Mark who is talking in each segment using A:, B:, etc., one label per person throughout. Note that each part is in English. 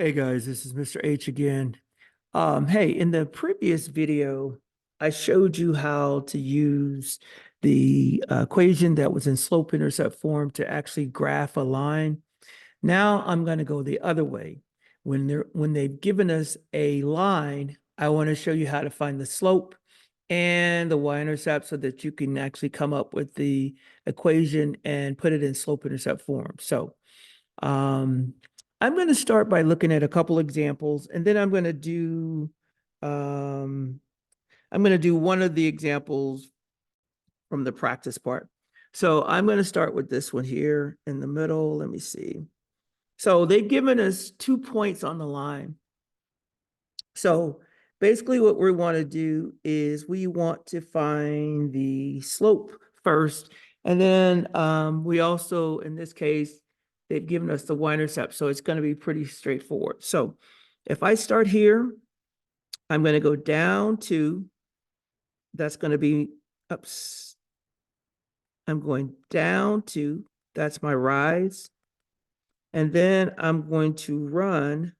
A: Hey guys, this is Mr. H again. Hey, in the previous video, I showed you how to use the equation that was in slope-intercept form to actually graph a line. Now I'm going to go the other way. When they've given us a line, I want to show you how to find the slope and the y-intercept so that you can actually come up with the equation and put it in slope-intercept form. So um, I'm going to start by looking at a couple examples, and then um, I'm going to do one of the examples from the practice part. So I'm going to start with this one here in the middle. Let me see. So they've given us 2 points on the line. So basically what we want to do is we want to find the slope first. And then we also, in this case, they've given us the y-intercept. So it's going to be pretty straightforward. So if I start here, I'm going to go down to, that's going to be, oops, I'm going down to, that's my rise. And then I'm going to run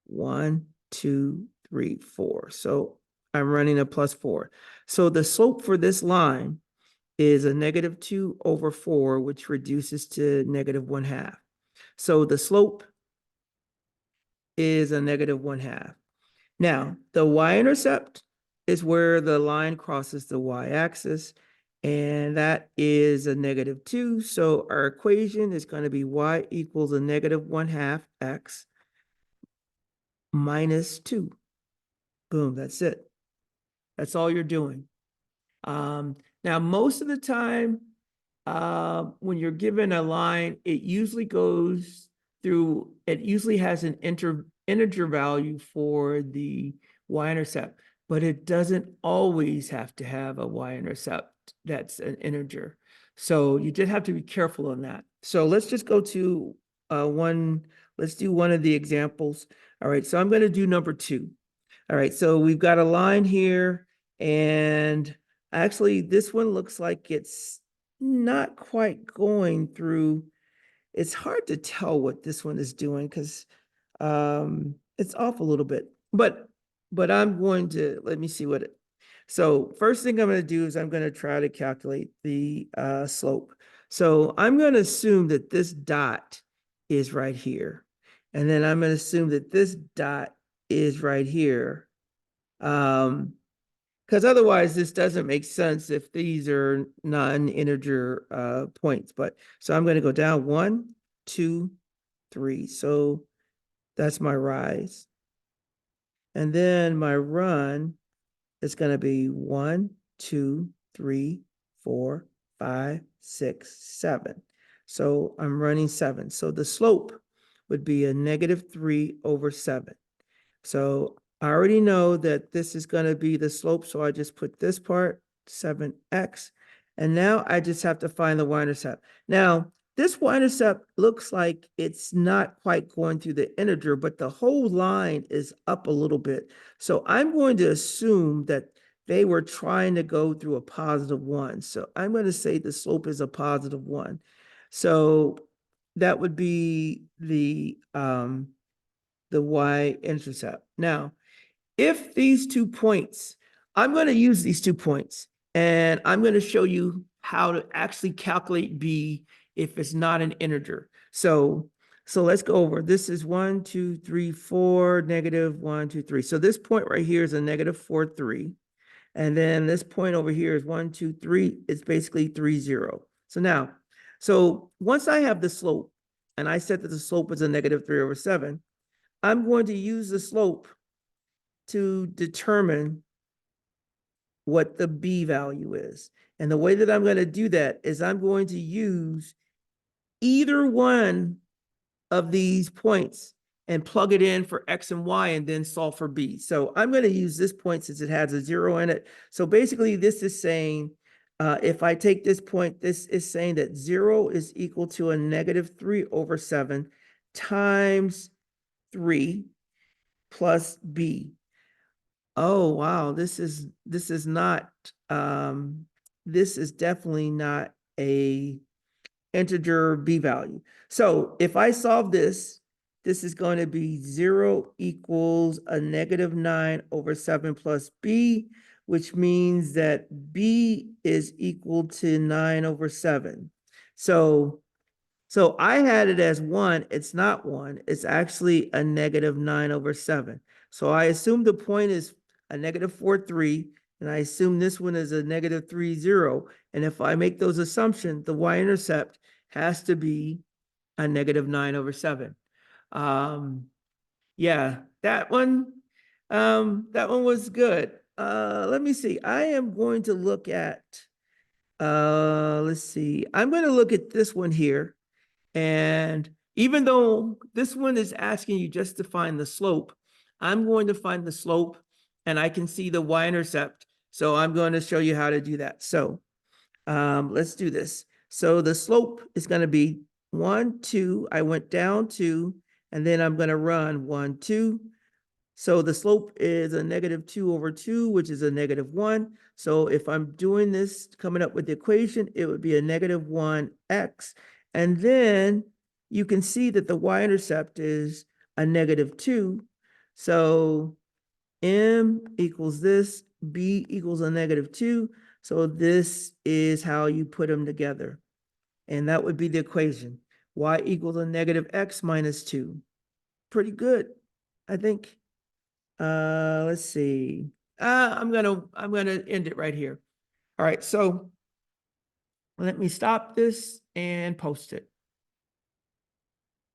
A: 1, 2, 3, 4. So I'm running a +4. So the slope for this line is a -2/4, which reduces to -1/2. So the slope is a -1/2. Now, the y-intercept is where the line crosses the y-axis, and that is a -2. So our equation is going to be y equals a -1/2 x minus 2. Boom, that's it. That's all you're doing. Now, most of the time, when you're given a line, it usually has an integer value for the y-intercept, but it doesn't always have to have a y-intercept that's an integer. So you just have to be careful on that. So let's just go to let's do one of the examples. All right, so I'm going to do number 2. All right, so we've got a line here, and actually this one looks like it's not quite going through. It's hard to tell what this one is doing because it's off a little bit. But I'm going to, let me see what it, so first thing I'm going to do is I'm going to try to calculate the slope. So I'm going to assume that this dot is right here. And then I'm going to assume that this dot is right here. Because otherwise this doesn't make sense if these are non-integer points. But so I'm going to go down 1, 2, 3. So that's my rise. And then my run is going to be 1, 2, 3, 4, 5, 6, 7. So I'm running 7. So the slope would be a -3/7. So I already know that this is going to be the slope. So I just put this part, 7x. And now I just have to find the y-intercept. Now, this y-intercept looks like it's not quite going through the integer, but the whole line is up a little bit. So I'm going to assume that they were trying to go through a +1. So I'm going to say the slope is a +1. So that would be the y-intercept. Now, if these 2 points, I'm going to use these 2 points, and I'm going to show you how to actually calculate b if it's not an integer. So let's go over. This is 1, 2, 3, 4, -1, 2, 3. So this point right here is a -4, 3. And then this point over here is 1, 2, 3. It's basically 3, 0. So now, so once I have the slope, and I said that the slope is a -3/7, I'm going to use the slope to determine what the b value is. And the way that I'm going to do that is I'm going to use either one of these points and plug it in for x and y and then solve for b. So I'm going to use this point since it has a 0 in it. So basically this is saying, if I take this point, this is saying that 0 is equal to a -3/7 times 3 plus b. Oh, wow. This is not, this is definitely not a integer b value. So if I solve this, this is going to be 0 equals a -9/7 plus b, which means that b is equal to 9/7. So I had it as 1. It's not 1. It's actually a -9/7. So I assume the point is a -4, 3, and I assume this one is a -3, 0. And if I make those assumptions, the y-intercept has to be a -9/7. Yeah, that one was good. Let me see. I am going to look at, let's see. I'm going to look at this one here. And even though this one is asking you just to find the slope, I'm going to find the slope and I can see the y-intercept. So I'm going to show you how to do that. So let's do this. So the slope is going to be 1, 2. I went down 2, and then I'm going to run 1, 2. So the slope is a -2/2, which is a -1. So if I'm doing this, coming up with the equation, it would be a -1x. And then you can see that the y-intercept is a -2. So m equals this, b equals a -2. So this is how you put them together. And that would be the equation. Y equals a -x minus 2. Pretty good, I think. Let's see. I'm gonna end it right here. All right, so let me stop this and post it.